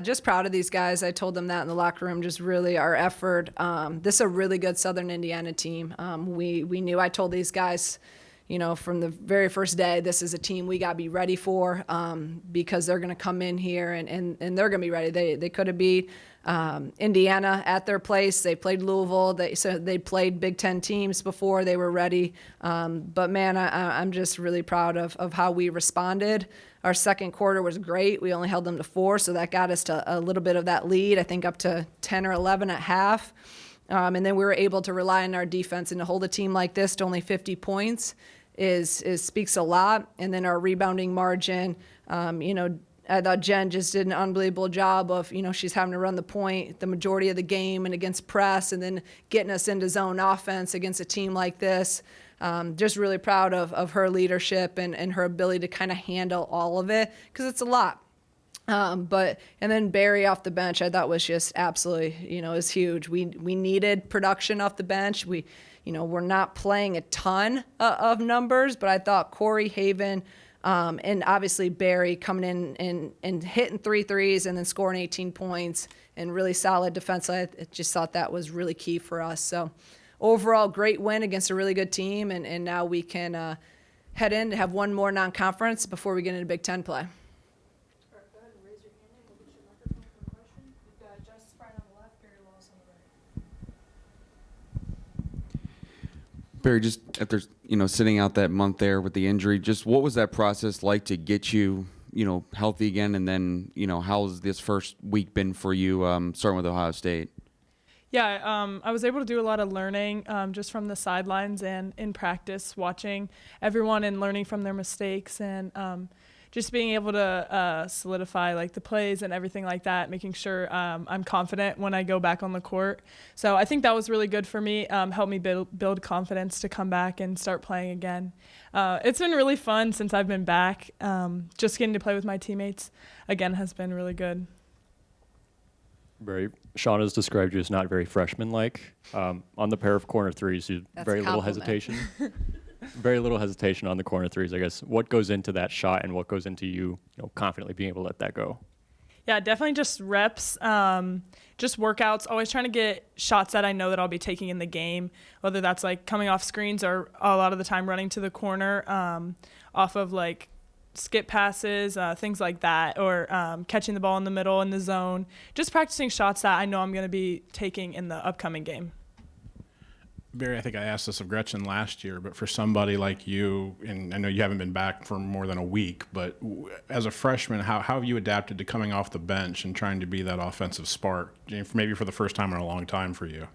Just proud of these guys. I told them that in the locker room, just really our effort. This is a really good Southern Indiana team. We knew, I told these guys, from the very first day, this is a team we got to be ready for because they're going to come in here and they're going to be ready. They could have beat Indiana at their place. They played Louisville. They played Big Ten teams before. They were ready. But, man, I'm just really proud of how we responded. Our second quarter was great. We only held them to 4, so that got us to a little bit of that lead, I think up to 10 or 11 at half. And then we were able to rely on our defense, and to hold a team like this to only 50 points speaks a lot. And then our rebounding margin, I thought Jen just did an unbelievable job of, she's having to run the point the majority of the game and against press, and then getting us into zone offense against a team like this. Just really proud of her leadership and her ability to kind of handle all of it, because it's a lot. And then Barry off the bench, I thought was just absolutely, was huge. We needed production off the bench. We're not playing a ton of numbers, but I thought Corey Haven, and obviously Barry coming in and hitting 3 threes and then scoring 18 points and really solid defense. I just thought that was really key for us. So overall, great win against a really good team, and now we can head in to have one more non-conference before we get into Big Ten play. All right, go ahead and raise your hand and we'll get your microphone for a question. We've got Justice Bryant on the left, Barry Wallace on the right. Barry, just after sitting out that month there with the injury, just what was that process like to get you healthy again, and then how's this first week been for you, starting with Ohio State? Yeah, I was able to do a lot of learning just from the sidelines and in practice, watching everyone and learning from their mistakes, and just being able to solidify like the plays and everything like that, making sure I'm confident when I go back on the court. So I think that was really good for me, helped me build confidence to come back and start playing again. It's been really fun since I've been back. Just getting to play with my teammates again has been really good. Shauna has described you as not very freshman-like. On the pair of corner threes, you very little hesitation. Very little hesitation on the corner threes, I guess. What goes into that shot, and what goes into you, confidently being able to let that go? Yeah, definitely just reps, just workouts, always trying to get shots that I know that I'll be taking in the game, whether that's like coming off screens or a lot of the time running to the corner off of like skip passes, things like that, or catching the ball in the middle in the zone, just practicing shots that I know I'm going to be taking in the upcoming game. Barry, I think I asked this of Gretchen last year, but for somebody like you, and I know you haven't been back for more than a week, but as a freshman, how have you adapted to coming off the bench and trying to be that offensive spark, maybe for the first time in a long time for you?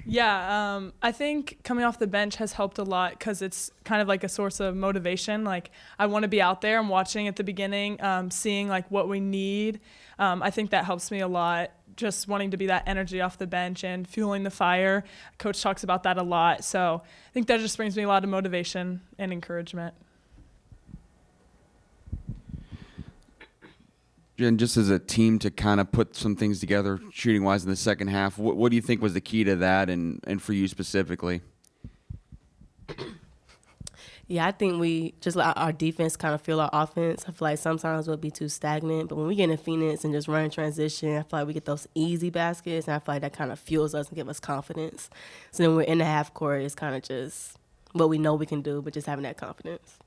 Yeah, I think coming off the bench has helped a lot because it's kind of like a source of motivation. Like, I want to be out there. I'm watching at the beginning, seeing like what we need. I think that helps me a lot, just wanting to be that energy off the bench and fueling the fire. Coach talks about that a lot. So I think that just brings me a lot of motivation and encouragement. Jen, just as a team to kind of put some things together shooting-wise in the second half, what do you think was the key to that and for you specifically? Yeah, I think we just let our defense kind of feel our offense. I feel like sometimes we'll be too stagnant, but when we get in Phoenix and just run in transition, I feel like we get those easy baskets, and I feel like that kind of fuels us and gives us confidence. So then we're in the half court, it's kind of just what we know we can do, but just having that confidence.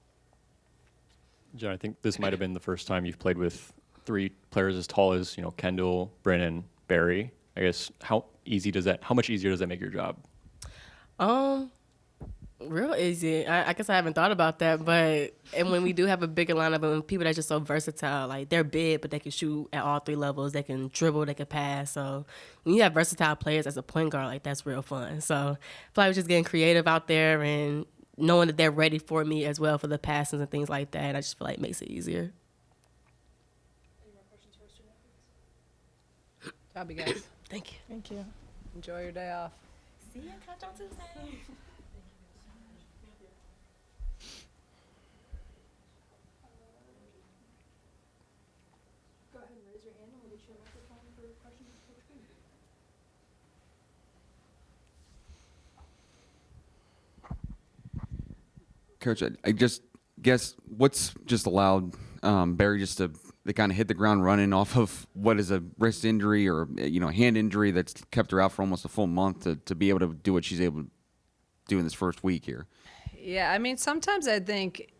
Jen, I think this might have been the first time you've played with 3 players as tall as, Kendall, Brennan, Barry. I guess how much easier does that make your job? Real easy. I guess I haven't thought about that, but and when we do have a bigger lineup and people that are just so versatile, like they're big, but they can shoot at all 3 levels. They can dribble, they can pass. So when you have versatile players as a point guard, like that's real fun. So I feel like we're just getting creative out there and knowing that they're ready for me as well for the passes and things like that. I just feel like it makes it easier. Any more questions for us, Jeanette? Job, you guys. Thank you. Thank you. Enjoy your day off. See you, Coach, on Tuesday. Go ahead and raise your hand and we'll get your microphone for questions for Coach Green. Coach, I just guess what's just allowed Barry just to to kind of hit the ground running off of what is a wrist injury or, hand injury that's kept her out for almost a full month to be able to do what she's able to do in this first week here? Yeah, I mean, sometimes I think,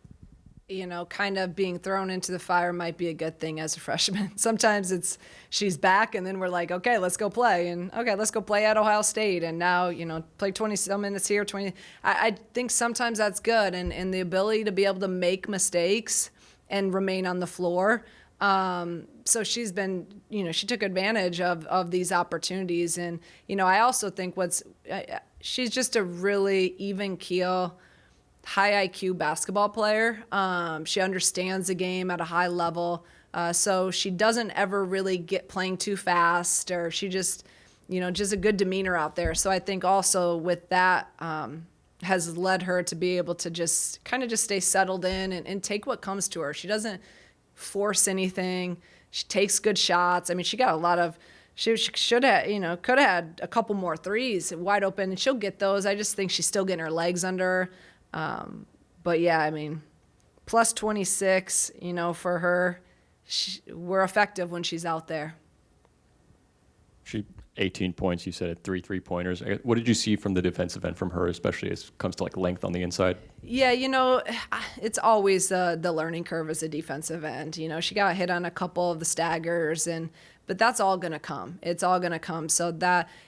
kind of being thrown into the fire might be a good thing as a freshman. Sometimes she's back and then we're like, okay, let's go play. And okay, let's go play at Ohio State. And now, play 20 some minutes here, 20. I think sometimes that's good. And the ability to be able to make mistakes and remain on the floor. So she's been, she took advantage of these opportunities. And, I also think she's just a really even keel, high IQ basketball player. She understands the game at a high level. So she doesn't ever really get playing too fast, or she just, just a good demeanor out there. So I think also with that has led her to be able to just stay settled in and take what comes to her. She doesn't force anything. She takes good shots. I mean, she got a lot of, she should have, could have had a couple more threes wide open, and she'll get those. I just think she's still getting her legs under her. But yeah, I mean, plus 26, for her, we're effective when she's out there. She 18 points, you said, at 3 3-pointers. What did you see from the defensive end from her, especially as it comes to length on the inside? Yeah, it's always the learning curve as a defensive end. She got hit on a couple of the staggers, but that's all going to come. It's all going to come. So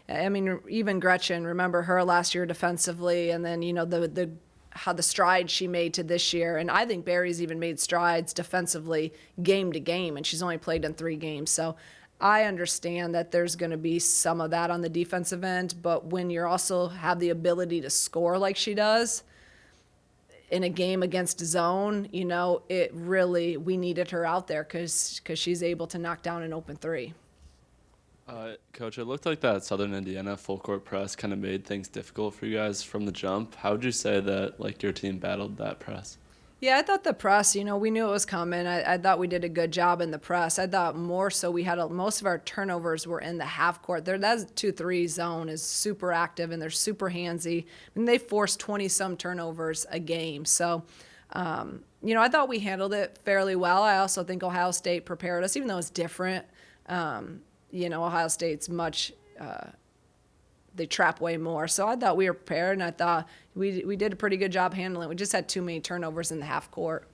even Gretchen, remember her last year defensively, and then, how the strides she made to this year. And I think Barry's even made strides defensively game to game, and she's only played in 3 games. So I understand that there's going to be some of that on the defensive end, but when you also have the ability to score like she does in a game against zone, we needed her out there because she's able to knock down an open 3. Coach, it looked like that Southern Indiana full court press kind of made things difficult for you guys from the jump. How would you say that your team battled that press? Yeah, I thought the press, we knew it was coming. I thought we did a good job in the press. I thought more so we had most of our turnovers were in the half court. That 2-3 zone is super active and they're super handsy. And they forced 20-some turnovers a game. So, I thought we handled it fairly well. I also think Ohio State prepared us, even though it's different. Ohio State's much, they trap way more. So I thought we were prepared, and I thought we did a pretty good job handling it. We just had too many turnovers in the half court.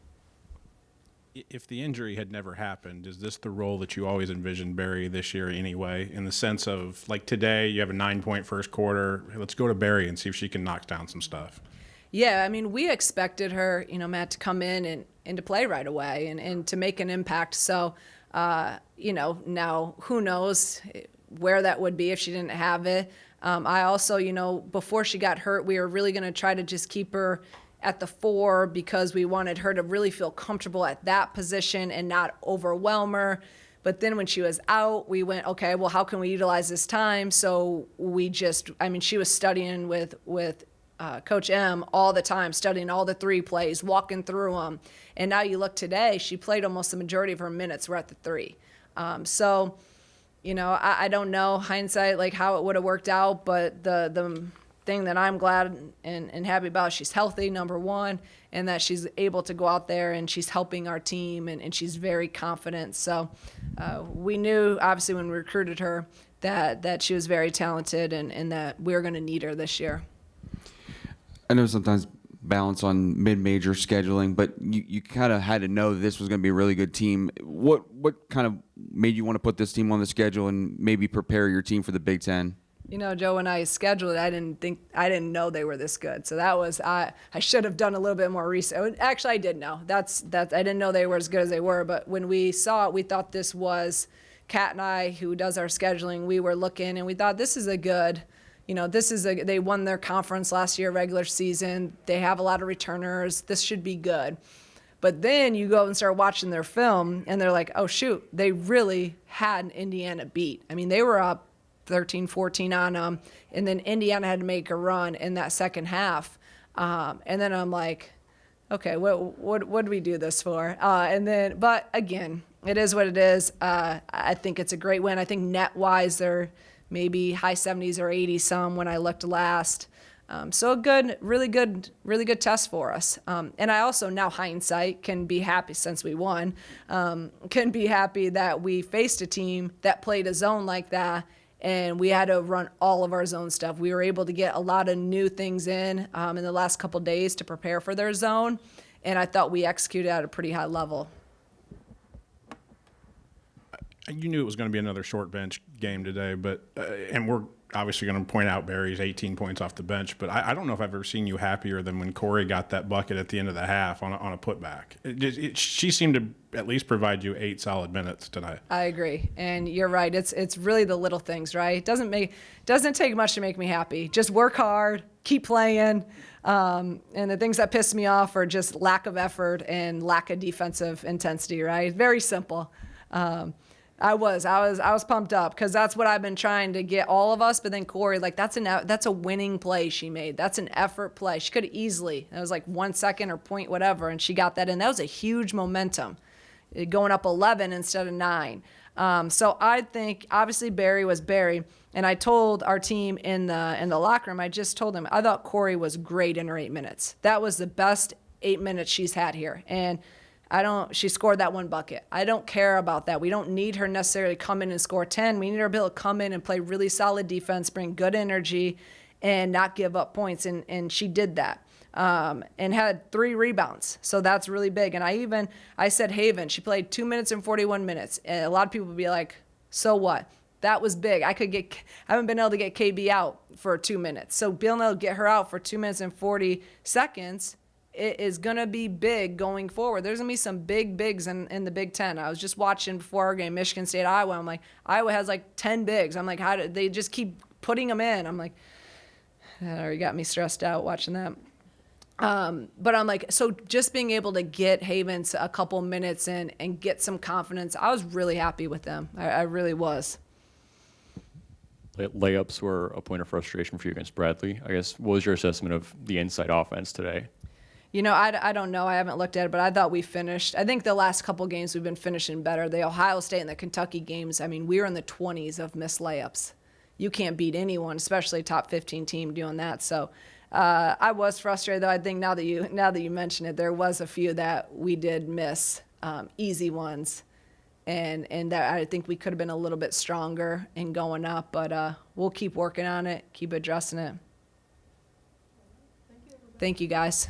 If the injury had never happened, is this the role that you always envisioned Barry this year anyway, in the sense of, today you have a 9-point first quarter, let's go to Barry and see if she can knock down some stuff? Yeah, I mean, we expected her, Matt, to come in and to play right away and to make an impact. So, now who knows where that would be if she didn't have it. I also, before she got hurt, we were really going to try to just keep her at the 4 because we wanted her to really feel comfortable at that position and not overwhelm her. But then when she was out, we went, okay, well, how can we utilize this time? So she was studying with Coach M all the time, studying all the 3 plays, walking through them. And now you look today, she played almost the majority of her minutes were at the 3. I don't know hindsight, how it would have worked out, but the thing that I'm glad and happy about, she's healthy, number one, and that she's able to go out there and she's helping our team and she's very confident. So we knew, obviously, when we recruited her that she was very talented and that we're going to need her this year. I know sometimes balance on mid-major scheduling, but you kind of had to know this was going to be a really good team. What kind of made you want to put this team on the schedule and maybe prepare your team for the Big Ten? Joe, when I scheduled it, I didn't know they were this good. So that was I should have done a little bit more research. Actually, I did know. That's I didn't know they were as good as they were. But when we saw it, we thought this was Kat and I, who does our scheduling. We were looking and we thought this is a good. They won their conference last year, regular season. They have a lot of returners. This should be good. But then you go and start watching their film, and they're like, oh, shoot, they really had Indiana beat. I mean, they were up 13-14 on them, and then Indiana had to make a run in that second half. And then I'm like, okay, what do we do this for? But again, it is what it is. I think it's a great win. I think net-wise, they're maybe high 70s or 80 some when I looked last. So really good test for us. And I also now hindsight can be happy since we won, can be happy that we faced a team that played a zone like that, and we had to run all of our zone stuff. We were able to get a lot of new things in the last couple days to prepare for their zone, and I thought we executed at a pretty high level. You knew it was going to be another short bench game today, but and we're obviously going to point out Barry's 18 points off the bench, but I don't know if I've ever seen you happier than when Corey got that bucket at the end of the half on a putback. She seemed to at least provide you 8 solid minutes tonight. I agree, and you're right. It's really the little things, right? It doesn't take much to make me happy. Just work hard, keep playing, and the things that piss me off are just lack of effort and lack of defensive intensity, right? Very simple. I was pumped up because that's what I've been trying to get all of us. But then Corey, like that's a winning play she made. That's an effort play. She could have easily. It was like 1 second or point whatever, and she got that in. That was a huge momentum, going up 11 instead of 9. So I think obviously Barry was Barry, and I told our team in the locker room. I just told them I thought Corey was great in her 8 minutes. That was the best 8 minutes she's had here, and she scored that 1 bucket. I don't care about that. We don't need her necessarily to come in and score 10. We need her to be able to come in and play really solid defense, bring good energy, and not give up points. And she did that. And had 3 rebounds. So that's really big. And I said Haven, she played 2 minutes and 41 minutes. And a lot of people would be like, so what? That was big. I haven't been able to get KB out for 2 minutes. So being able to get her out for 2 minutes and 40 seconds, it is going to be big going forward. There's going to be some big bigs in the Big Ten. I was just watching before our game, Michigan State, Iowa. I'm like, Iowa has like 10 bigs. I'm like, how do they just keep putting them in? I'm like, that already got me stressed out watching that. But I'm like, so just being able to get Havens a couple minutes in and get some confidence, I was really happy with them. I really was. Layups were a point of frustration for you against Bradley. I guess, what was your assessment of the inside offense today? You know, I don't know. I haven't looked at it, but I thought we finished. I think the last couple games we've been finishing better. The Ohio State and the Kentucky games, I mean, we were in the 20s of missed layups. You can't beat anyone, especially a top 15 team, doing that. So I was frustrated, though. I think now that you mention it, there was a few that we did miss, easy ones, and that I think we could have been a little bit stronger in going up. But we'll keep working on it, keep addressing it. Thank you, guys.